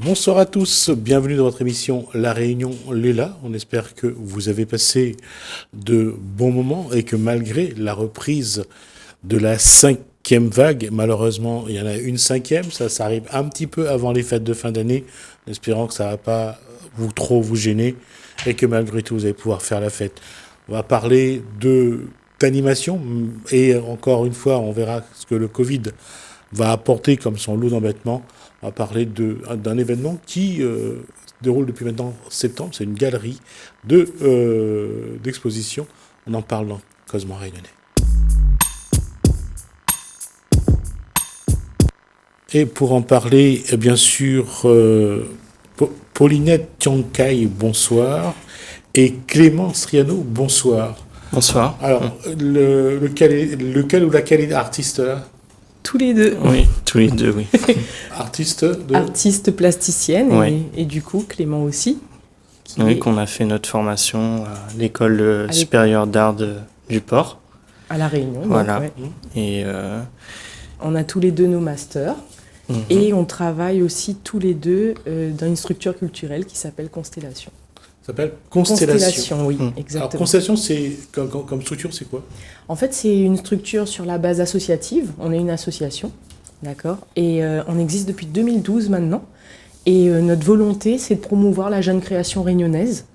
Bonsoir à tous, bienvenue dans votre émission La Réunion Léla. On espère que vous avez passé de bons moments et que malgré la reprise de la 5e vague, malheureusement il y en a une 5e, ça arrive un petit peu avant les fêtes de fin d'année, en espérant que ça ne va pas vous gêner et que malgré tout vous allez pouvoir faire la fête. On va parler d'animation et encore une fois on verra ce que le Covid va apporter comme son lot d'embêtements. On va parler d'un événement qui se déroule depuis maintenant septembre. C'est une galerie d'exposition. On en parle dans Cosmo Réunionnais. Et pour en parler, bien sûr, Paulinette Tiankai, bonsoir. Et Clément Striano, bonsoir. Bonsoir. Alors, lequel ou laquelle est artiste là ? Tous les deux. Oui, tous les deux, oui. Artiste plasticienne, oui. et du coup Clément aussi. Oui, qu'on a fait notre formation à l'école supérieure d'art du port. À La Réunion. Voilà. Donc, ouais. Et on a tous les deux nos masters. Et on travaille aussi tous les deux dans une structure culturelle qui s'appelle Constellation. Ça s'appelle Constellation. Oui, exactement. Alors, Constellation, c'est, comme structure, c'est quoi ? En fait, c'est une structure sur la base associative. On est une association, d'accord ? Et on existe depuis 2012 maintenant. Et notre volonté, c'est de promouvoir la jeune création réunionnaise.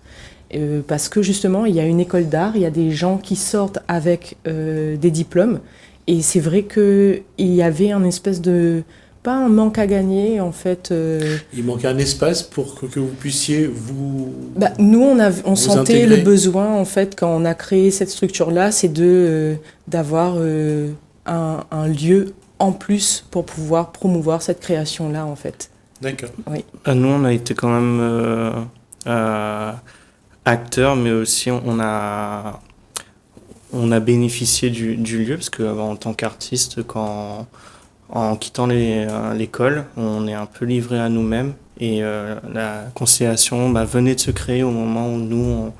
Parce que justement, il y a une école d'art, il y a des gens qui sortent avec des diplômes. Et c'est vrai qu'il y avait un espèce de... pas un manque à gagner, en fait. Il manquait un espace pour que vous puissiez vous... nous, on sentait intégrer. le besoin, en fait, quand on a créé cette structure-là, c'est d'avoir un lieu en plus pour pouvoir promouvoir cette création-là, en fait. D'accord. Oui. Nous, on a été quand même acteurs, mais aussi on a bénéficié du lieu, parce qu'en tant qu'artiste, en quittant l'école, on est un peu livré à nous-mêmes et la Constellation venait de se créer au moment où nous,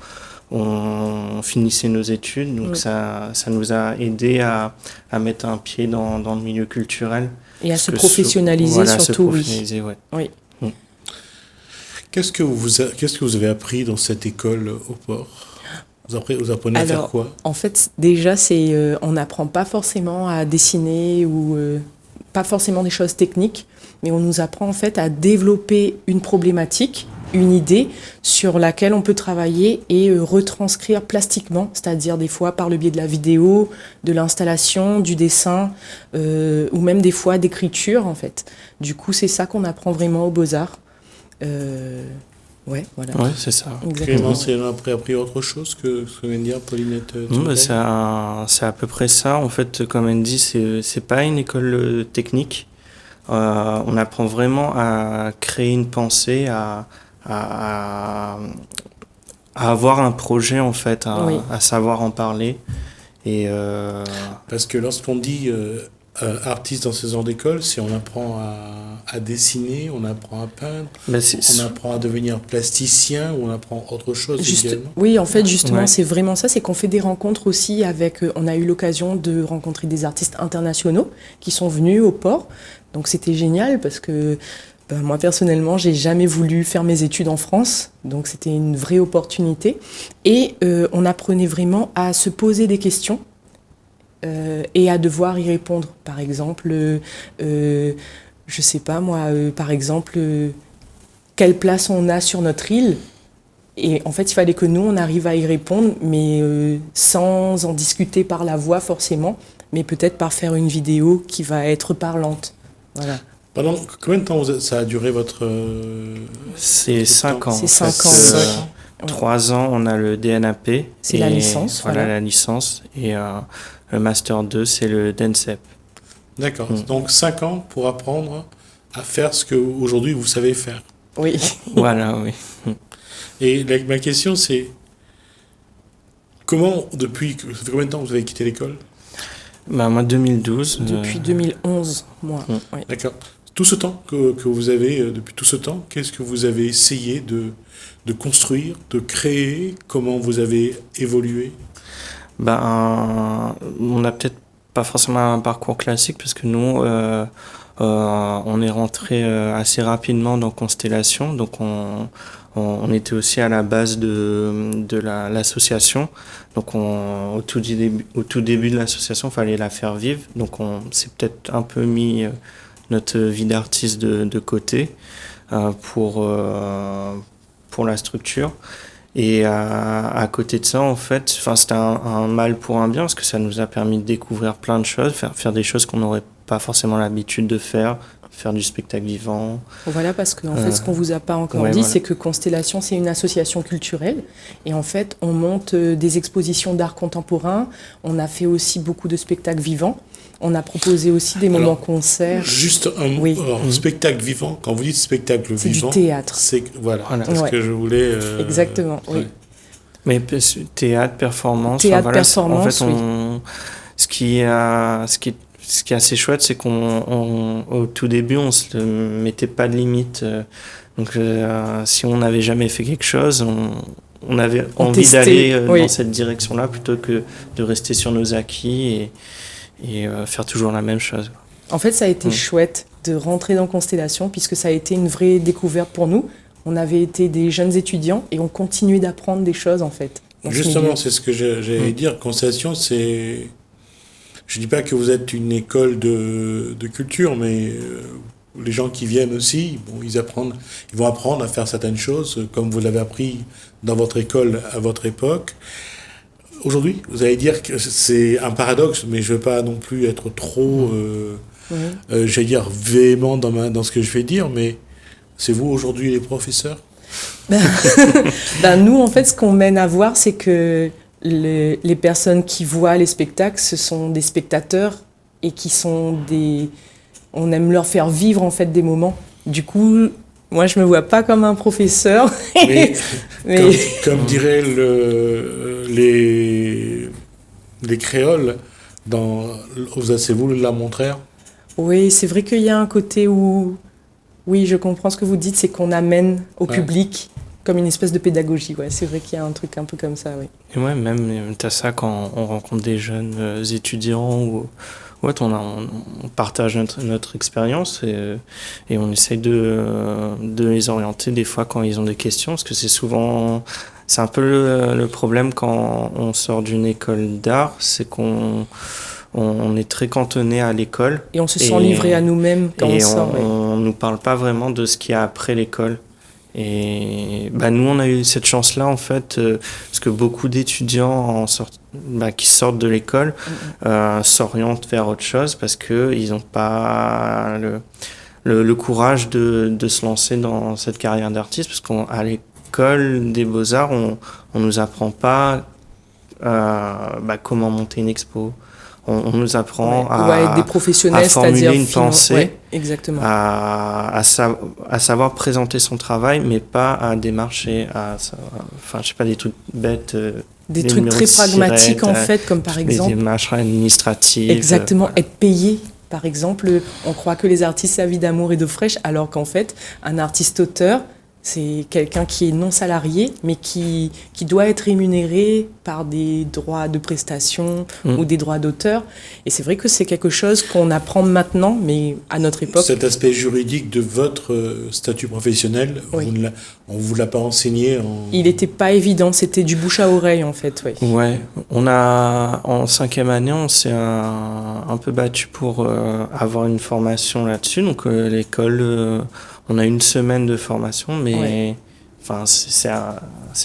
on finissait nos études. Donc ça nous a aidé à mettre un pied dans le milieu culturel. Et à se professionnaliser surtout, oui. Oui. Qu'est-ce que vous avez appris dans cette école au port ? Vous apprenez à faire quoi ? En fait, déjà, on n'apprend pas forcément à dessiner ou... pas forcément des choses techniques, mais on nous apprend en fait à développer une problématique, une idée sur laquelle on peut travailler et retranscrire plastiquement, c'est-à-dire des fois par le biais de la vidéo, de l'installation, du dessin, ou même des fois d'écriture en fait. Du coup, c'est ça qu'on apprend vraiment aux Beaux-Arts. Ouais, voilà. Ouais, c'est ça. Clément, c'est après appris autre chose que ce que vient de dire Paulinette. C'est à peu près ça. En fait, comme elle dit, c'est pas une école technique. On apprend vraiment à créer une pensée, à avoir un projet en fait, à savoir en parler. Et parce que lorsqu'on dit artiste dans ce genre d'école, c'est on apprend à dessiner, on apprend à peindre, on apprend à devenir plasticien, ou on apprend autre chose également. Oui, en fait, justement, c'est vraiment ça, c'est qu'on fait des rencontres aussi avec... on a eu l'occasion de rencontrer des artistes internationaux qui sont venus au port. Donc c'était génial parce que moi, personnellement, j'ai jamais voulu faire mes études en France. Donc c'était une vraie opportunité. Et on apprenait vraiment à se poser des questions. Et à devoir y répondre. Par exemple, je sais pas moi, par exemple, quelle place on a sur notre île. Et en fait, il fallait que nous, on arrive à y répondre, mais sans en discuter par la voix forcément, mais peut-être par faire une vidéo qui va être parlante. Voilà. Pendant combien de temps ça a duré votre... C'est 5 ans. C'est 5 ans. 3 ans, on a le DNAP. C'est la licence. Voilà, la licence. Et le Master 2, c'est le DENSEP. D'accord. Donc 5 ans pour apprendre à faire ce qu'aujourd'hui vous savez faire. Oui. Voilà, oui. Et ma question, c'est ça fait combien de temps vous avez quitté l'école ? Moi, 2012. Depuis 2011, moi. Oui. D'accord. Tout ce temps que vous avez, depuis tout ce temps, qu'est-ce que vous avez essayé de construire, de créer ? Comment vous avez évolué ? On n'a peut-être pas forcément un parcours classique, parce que nous, on est rentré assez rapidement dans Constellation, donc on était aussi à la base de l'association. Donc au tout début de l'association, il fallait la faire vivre. Donc on s'est peut-être un peu mis notre vie d'artiste de côté pour la structure. Et à côté de ça, en fait, c'était un mal pour un bien, parce que ça nous a permis de découvrir plein de choses, faire des choses qu'on n'aurait pas forcément l'habitude de faire du spectacle vivant. Voilà, parce qu'en fait, ce qu'on vous a pas encore dit, c'est que Constellation, c'est une association culturelle. Et en fait, on monte des expositions d'art contemporain. On a fait aussi beaucoup de spectacles vivants. On a proposé aussi des moments concerts. Juste un mot. Alors, spectacle vivant, quand vous dites spectacle vivant, c'est du théâtre. Voilà. C'est ce que je voulais. Exactement, oui. Mais théâtre, performance. Performance, en fait, ce qui est assez chouette, c'est au tout début, on se mettait pas de limite. Donc, si on n'avait jamais fait quelque chose, on avait envie d'aller dans cette direction-là plutôt que de rester sur nos acquis et faire toujours la même chose. En fait, ça a été chouette de rentrer dans Constellation, puisque ça a été une vraie découverte pour nous. On avait été des jeunes étudiants et on continuait d'apprendre des choses, en fait. Justement, c'est ce que j'allais dire. Constellation, c'est... Je dis pas que vous êtes une école de culture, mais les gens qui viennent aussi, ils vont apprendre à faire certaines choses, comme vous l'avez appris dans votre école à votre époque. Aujourd'hui, vous allez dire que c'est un paradoxe, mais je ne veux pas non plus être trop, j'allais dire, véhément dans ce que je vais dire, mais c'est vous aujourd'hui les professeurs ? Nous, en fait, ce qu'on mène à voir, c'est que les personnes qui voient les spectacles, ce sont des spectateurs et qui sont on aime leur faire vivre, en fait, des moments. Du coup, moi, je me vois pas comme un professeur. Mais comme diraient les créoles, c'est vous la montrère ? Oui, c'est vrai qu'il y a un côté où, oui, je comprends ce que vous dites, c'est qu'on amène au public comme une espèce de pédagogie. Ouais, c'est vrai qu'il y a un truc un peu comme ça, oui. Et ouais, même t'as ça quand on rencontre des jeunes étudiants ou on partage notre expérience et on essaye de les orienter des fois quand ils ont des questions, parce que c'est un peu le problème quand on sort d'une école d'art, c'est qu'on est très cantonné à l'école. Et on se sent livré à nous-mêmes quand on sort. Et on nous parle pas vraiment de ce qu'il y a après l'école. Et nous, on a eu cette chance-là, en fait, parce que beaucoup d'étudiants qui sortent de l'école s'orientent vers autre chose parce qu'ils n'ont pas le courage de se lancer dans cette carrière d'artiste, parce qu'à l'école des Beaux-Arts, on nous apprend pas comment monter une expo. On nous apprend à être des professionnels, à formuler une pensée, exactement. À savoir présenter son travail, mais pas à démarcher, je sais pas, des trucs bêtes. Des trucs très pragmatiques, en fait, comme par exemple... Des démarches administratives. Exactement, être payé. Par exemple, on croit que les artistes, c'est la vie d'amour et d'eau fraîche, alors qu'en fait, un artiste-auteur, c'est quelqu'un qui est non salarié, mais qui doit être rémunéré par des droits de prestation ou des droits d'auteur. Et c'est vrai que c'est quelque chose qu'on apprend maintenant, mais à notre époque... Cet aspect juridique de votre statut professionnel, on ne vous l'a pas enseigné Il n'était pas évident, c'était du bouche à oreille, en fait. Oui. Ouais, en 5e année, on s'est un peu battu pour avoir une formation là-dessus. Donc l'école... on a une semaine de formation, mais c'est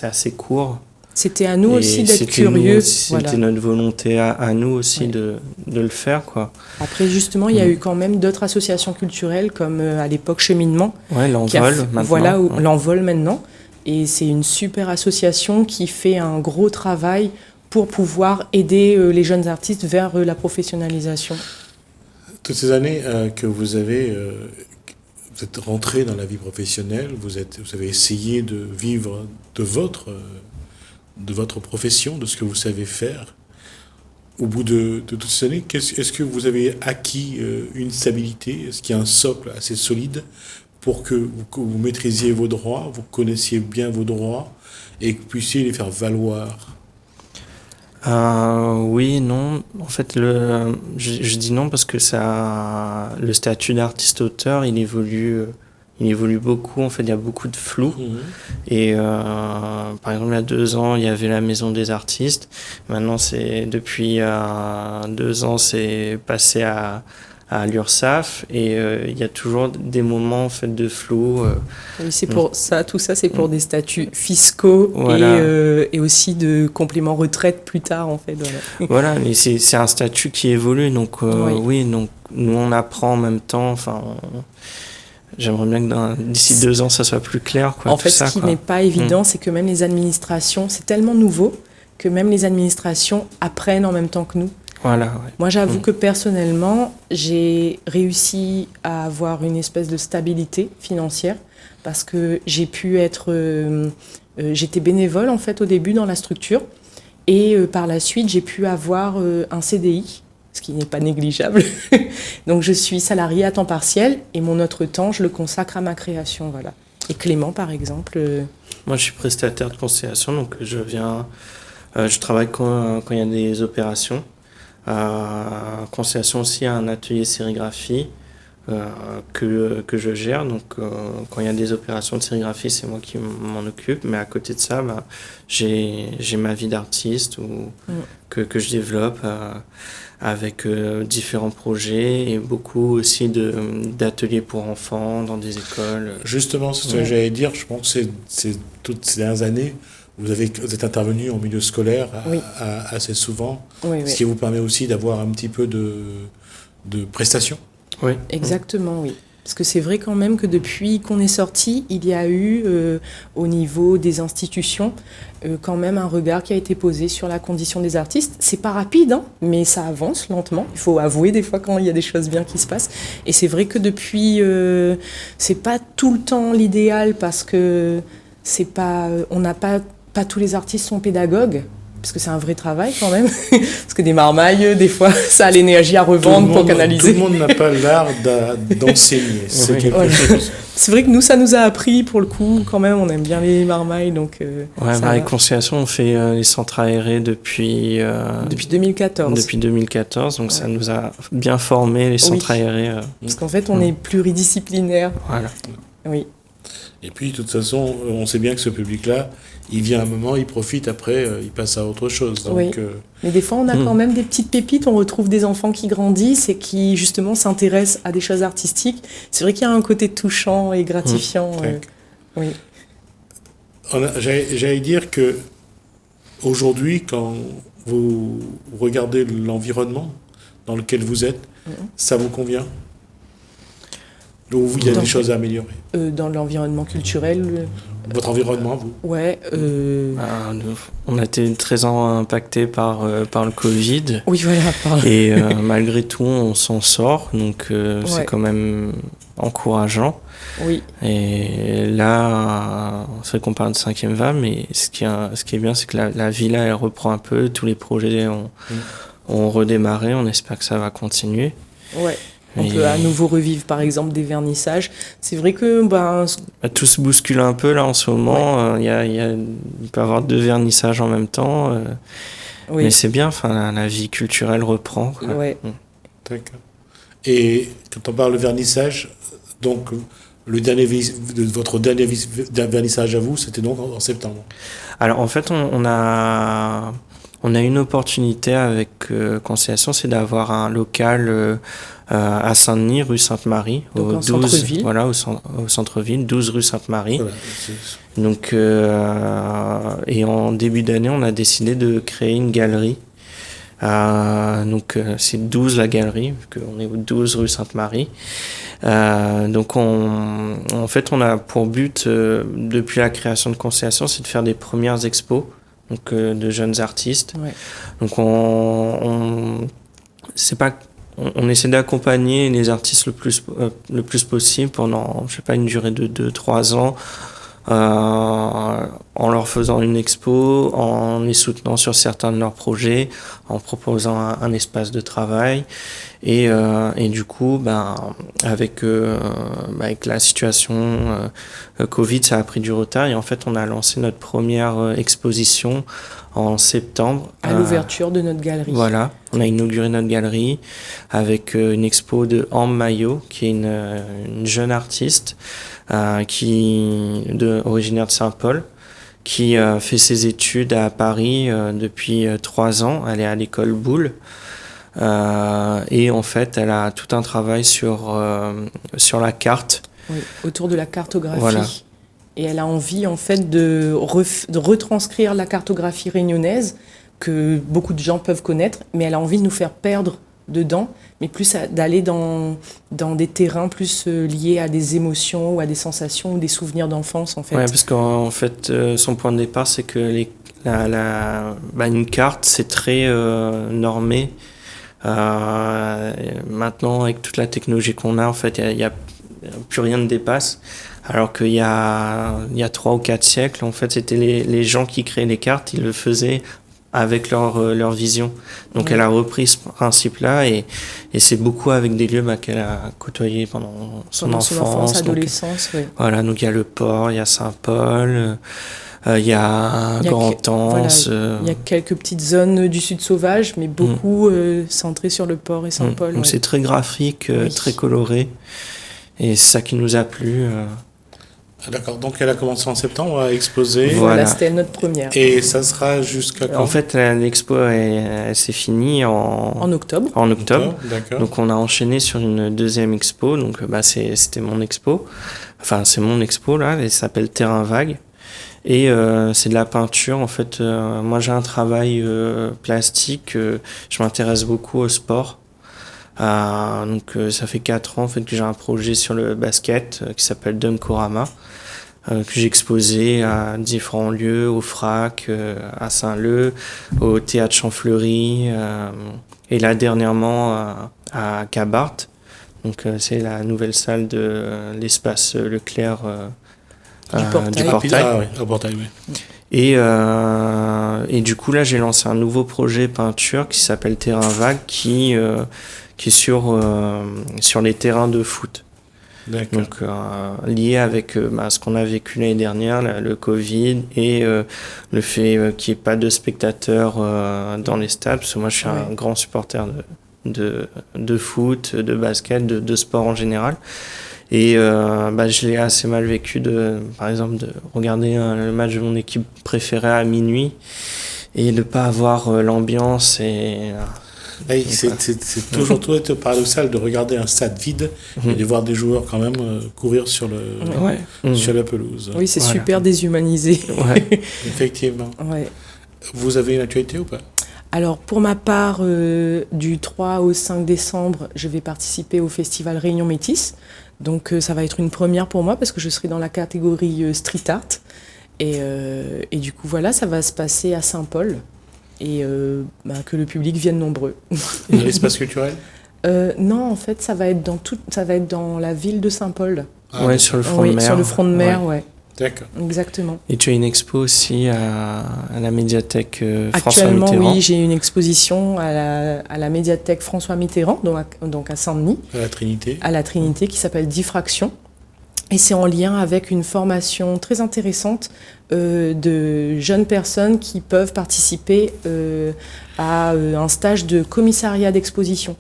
assez court. C'était à nous aussi d'être curieux. C'était notre volonté à nous aussi de le faire, quoi. Après, justement, il y a eu quand même d'autres associations culturelles, comme à l'époque Cheminement. Ouais, l'Envol maintenant. Voilà, l'Envol maintenant. Et c'est une super association qui fait un gros travail pour pouvoir aider les jeunes artistes vers la professionnalisation. Toutes ces années que vous avez... vous êtes rentré dans la vie professionnelle, vous avez essayé de vivre de votre profession, de ce que vous savez faire. Au bout de toutes ces années, est-ce que vous avez acquis une stabilité? Est-ce qu'il y a un socle assez solide pour que vous maîtrisiez vos droits, vous connaissiez bien vos droits et que vous puissiez les faire valoir? Oui, non. En fait, je dis non parce que le statut d'artiste-auteur, il évolue beaucoup. En fait, il y a beaucoup de flou. Et par exemple, il y a 2 ans, il y avait la Maison des artistes. Maintenant, depuis 2 ans, c'est passé à l'URSSAF. Et il y a toujours des moments en fait de flou. Oui, c'est pour ça. Tout ça, c'est pour des statuts fiscaux Voilà. et aussi de compléments retraite plus tard, en fait. Voilà, mais c'est un statut qui évolue. Donc oui, donc nous on apprend en même temps. Enfin, j'aimerais bien que d'ici 2 ans, ça soit plus clair. Quoi, en fait, ce qui n'est pas évident, c'est que même les administrations, c'est tellement nouveau que même les administrations apprennent en même temps que nous. Voilà, ouais. Moi, j'avoue que personnellement, j'ai réussi à avoir une espèce de stabilité financière parce que j'ai pu être... j'étais bénévole, en fait, au début dans la structure. Et par la suite, j'ai pu avoir un CDI, ce qui n'est pas négligeable. Donc, je suis salariée à temps partiel et mon autre temps, je le consacre à ma création. Voilà. Et Clément, par exemple... Moi, je suis prestataire de conciliation, donc je travaille quand il y a des opérations. Conciliation aussi a un atelier sérigraphie que je gère. Donc, quand il y a des opérations de sérigraphie, c'est moi qui m'en occupe. Mais à côté de ça, j'ai ma vie d'artiste que je développe avec différents projets et beaucoup aussi d'ateliers pour enfants dans des écoles. Justement, c'est ce que j'allais dire. Je pense que c'est toutes ces dernières années, vous êtes intervenu en milieu scolaire assez souvent, ce qui vous permet aussi d'avoir un petit peu de prestations. Oui. Exactement, oui. Parce que c'est vrai quand même que depuis qu'on est sorti, il y a eu au niveau des institutions quand même un regard qui a été posé sur la condition des artistes. C'est pas rapide, hein, mais ça avance lentement. Il faut avouer des fois quand il y a des choses bien qui se passent. Et c'est vrai que depuis, c'est pas tout le temps l'idéal parce que c'est pas, on n'a pas tous les artistes sont pédagogues. Parce que c'est un vrai travail quand même. Parce que des marmailles, des fois, ça a l'énergie à revendre pour canaliser. Tout le monde n'a pas l'art d'enseigner. C'est quelque chose. C'est vrai que nous, ça nous a appris pour le coup. Quand même, on aime bien les marmailles. Donc, avec Conciliation, on fait les centres aérés depuis 2014. Depuis 2014, donc ça nous a bien formé les centres aérés. Parce qu'en fait, on est pluridisciplinaire. Voilà. Oui. Et puis, de toute façon, on sait bien que ce public-là, il vient un moment, il profite, après, il passe à autre chose. Donc, oui. Mais des fois, on a quand même des petites pépites. On retrouve des enfants qui grandissent et qui, justement, s'intéressent à des choses artistiques. C'est vrai qu'il y a un côté touchant et gratifiant. Oui. J'allais dire que aujourd'hui, quand vous regardez l'environnement dans lequel vous êtes, ça vous convient ? Ou il y a des choses à améliorer ? Dans l'environnement culturel. Votre environnement, vous ? Ouais. On a été très impacté par le Covid. Oui, voilà. Et malgré tout, on s'en sort. Donc, c'est quand même encourageant. Oui. Et là, c'est vrai qu'on parle de 5e vague, mais ce qui est bien, c'est que la vie, là, elle reprend un peu. Tous les projets ont redémarré. On espère que ça va continuer. Ouais. On peut à nouveau revivre, par exemple, des vernissages. C'est vrai que... tout se bouscule un peu, là, en ce moment. Il peut y avoir 2 vernissages en même temps. Mais c'est bien, la vie culturelle reprend. Quoi. Ouais. D'accord. Et quand on parle de vernissage, donc, votre dernier vernissage à vous, c'était donc en septembre ? Alors, en fait, on a une opportunité avec Conciliation, c'est d'avoir un local à Saint-Denis, rue Sainte-Marie, au centre-ville. Voilà, au centre-ville, 12 rue Sainte-Marie. Voilà, donc, et en début d'année, on a décidé de créer une galerie. Donc, c'est 12 la galerie, vu qu'on est au 12 rue Sainte-Marie. Donc, en fait, on a pour but, depuis la création de Conciliation, c'est de faire des premières expos. Donc de jeunes artistes. Ouais. Donc on essaie d'accompagner les artistes le plus possible pendant, je sais pas, une durée de 2-3 ans, en leur faisant une expo, en les soutenant sur certains de leurs projets, en proposant un espace de travail. Et du coup, avec la situation Covid, ça a pris du retard. Et en fait, on a lancé notre première exposition en septembre. À l'ouverture de notre galerie. Voilà, on a inauguré notre galerie avec une expo de Ambre Maillot, qui est une jeune artiste originaire de Saint-Paul, qui fait ses études à Paris depuis 3 ans. Elle est à l'école Boulle. Et en fait, elle a tout un travail sur la carte. Oui, autour de la cartographie. Voilà. Et elle a envie, en fait, de retranscrire la cartographie réunionnaise que beaucoup de gens peuvent connaître, mais elle a envie de nous faire perdre dedans, mais plus d'aller dans des terrains plus liés à des émotions ou à des sensations ou des souvenirs d'enfance, en fait. Ouais, parce qu'en fait, son point de départ, c'est que une carte, c'est très normé. Maintenant, avec toute la technologie qu'on a, en fait, il y a plus rien ne dépasse. Alors qu'il y a 3 ou 4 siècles, en fait, c'était les gens qui créaient les cartes, ils le faisaient avec leur vision. Donc elle a repris ce principe-là et c'est beaucoup avec des lieux qu'elle a côtoyés pendant son enfance, adolescence. Oui. Voilà, donc il y a le port, il y a Saint-Paul, il y a Grand-Anse. Il y a quelques petites zones du Sud sauvage, mais beaucoup centrées sur le port et Saint-Paul. Donc c'est très graphique, très coloré. Et c'est ça qui nous a plu. D'accord, donc elle a commencé en septembre à exposer. Voilà, c'était notre première. Et ça sera jusqu'à quand ? En fait, l'expo, elle s'est finie en octobre. En octobre. D'accord. Donc on a enchaîné sur une deuxième expo. Donc c'était mon expo. Enfin, c'est mon expo là. Elle s'appelle Terrain Vague. Et c'est de la peinture. En fait, moi j'ai un travail plastique. Je m'intéresse beaucoup au sport. Donc ça fait 4 ans en fait que j'ai un projet sur le basket qui s'appelle Dunkorama, que j'ai exposé à différents lieux, au FRAC, à Saint-Leu, au Théâtre Champfleury, et là dernièrement à Cabart. Donc c'est la nouvelle salle de l'espace Leclerc du Portail. Ah oui, au Portail, oui. Et du coup là j'ai lancé un nouveau projet peinture qui s'appelle Terrain Vague qui est sur les terrains de foot. D'accord. Donc lié avec ce qu'on a vécu l'année dernière, le Covid, et le fait qu'il n'y ait pas de spectateurs dans les stades, parce que moi je suis un grand supporter de foot, de basket, de sport en général. Et je l'ai assez mal vécu par exemple de regarder le match de mon équipe préférée à minuit et de ne pas avoir l'ambiance c'est toujours paradoxal de regarder un stade vide et de voir des joueurs quand même courir sur la pelouse. Oui, c'est super déshumanisé. Ouais. Effectivement. Ouais. Vous avez une actualité ou pas ? Alors, pour ma part, du 3 au 5 décembre, je vais participer au festival Réunion Métis. Donc, ça va être une première pour moi parce que je serai dans la catégorie street art. Et du coup, voilà, ça va se passer à Saint-Paul. Et que le public vienne nombreux. Dans l'espace culturel ? Non, en fait, ça va être dans la ville de Saint-Paul. Ouais, sur le front de mer. Sur le front de mer, ouais. D'accord. Exactement. Et tu as une expo aussi à la médiathèque François Mitterrand. Actuellement, oui, j'ai une exposition à la médiathèque François Mitterrand, donc à Saint-Denis. À la Trinité. À la Trinité, qui s'appelle Diffraction. Et c'est en lien avec une formation très intéressante de jeunes personnes qui peuvent participer à un stage de commissariat d'exposition.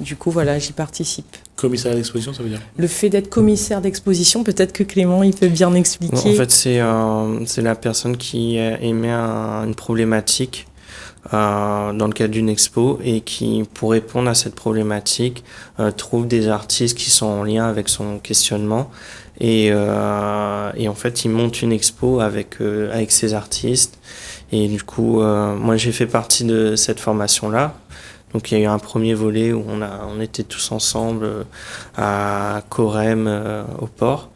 Du coup, voilà, j'y participe. Commissariat d'exposition, ça veut dire ? Le fait d'être commissaire d'exposition, peut-être que Clément, il peut bien expliquer. En fait, c'est la personne qui émet une problématique dans le cadre d'une expo et qui, pour répondre à cette problématique, trouve des artistes qui sont en lien avec son questionnement et en fait, il monte une expo avec ces artistes. Et du coup, moi, j'ai fait partie de cette formation-là. Donc il y a eu un premier volet où on était tous ensemble à Corem au port,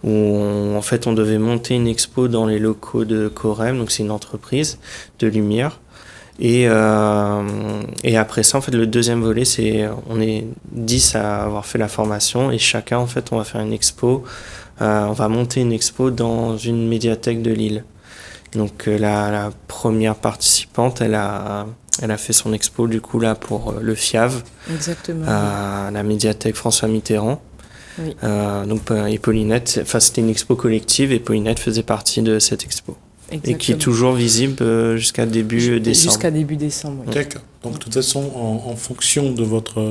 où en fait on devait monter une expo dans les locaux de Corem, donc c'est une entreprise de lumière. Et après ça, en fait, le deuxième volet, on est 10 à avoir fait la formation et chacun, en fait, on va faire une expo. On va monter une expo dans une médiathèque de Lille. Donc la première participante, elle a fait son expo du coup là pour le FIAV. Exactement. À la médiathèque François Mitterrand. Oui. Et Paulinette, c'était une expo collective et Paulinette faisait partie de cette expo. et qui est Exactement. toujours visible jusqu'à début décembre. Jusqu'à début décembre, oui. D'accord. Donc, de toute façon, en fonction de votre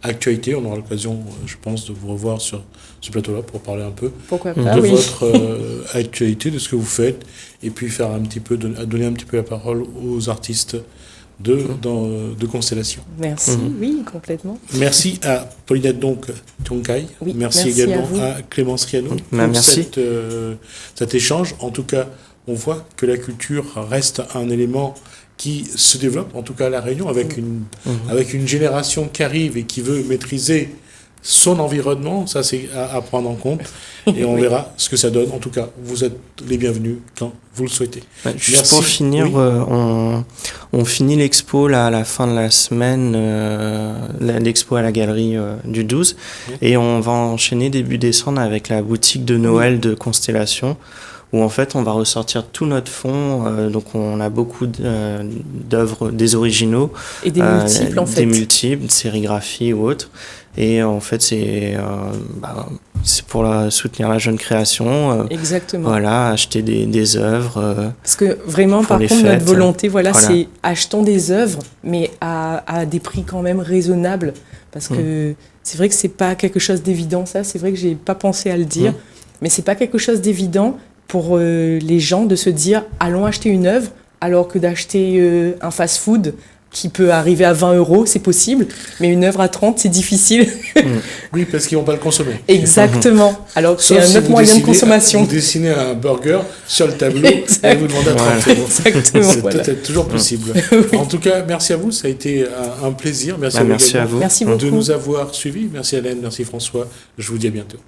actualité, on aura l'occasion, je pense, de vous revoir sur ce plateau-là pour parler un peu Pourquoi de pas, oui. votre actualité, de ce que vous faites, et puis faire un petit peu, donner un petit peu la parole aux artistes de Constellation. Merci, oui, complètement. Merci à Paulinette donc Tionkai. Oui, merci merci également à vous. Clémence Riano pour Merci. cet échange. En tout cas, on voit que la culture reste un élément qui se développe, en tout cas à La Réunion, avec une génération qui arrive et qui veut maîtriser son environnement. Ça, c'est à prendre en compte. Et on Oui. verra ce que ça donne. En tout cas, vous êtes les bienvenus quand vous le souhaitez. Juste Merci. pour finir, Oui. on finit l'expo là, à la fin de la semaine, l'expo à la galerie du 12, et on va enchaîner début décembre avec la boutique de Noël de Constellation, où en fait on va ressortir tout notre fonds. Donc on a beaucoup d'œuvres, des originaux, Et des multiples, en fait. des multiples, sérigraphies ou autres. Et en fait c'est pour soutenir la jeune création. Exactement. Voilà, acheter des œuvres. Parce que vraiment, Pour par les contre, fêtes, notre volonté, voilà, voilà. c'est achetons des œuvres, mais à des prix quand même raisonnables. Parce que c'est vrai que c'est pas quelque chose d'évident, ça. C'est vrai que j'ai pas pensé à le dire, mais c'est pas quelque chose d'évident pour les gens de se dire allons acheter une œuvre, alors que d'acheter un fast-food qui peut arriver à 20 €, c'est possible, mais une œuvre à 30, c'est difficile. Oui, parce qu'ils ne vont pas le consommer. Exactement. Alors que c'est Sauf un si autre vous moyen de dessinez- consommation. Vous dessinez un burger sur le tableau Exact. et vous demandez à 30 €. Exactement. C'est voilà. peut-être toujours possible. En tout cas, merci à vous. Ça a été un plaisir. Merci, Merci à vous. Merci de beaucoup. nous avoir suivis. Merci Hélène, merci François. Je vous dis à bientôt.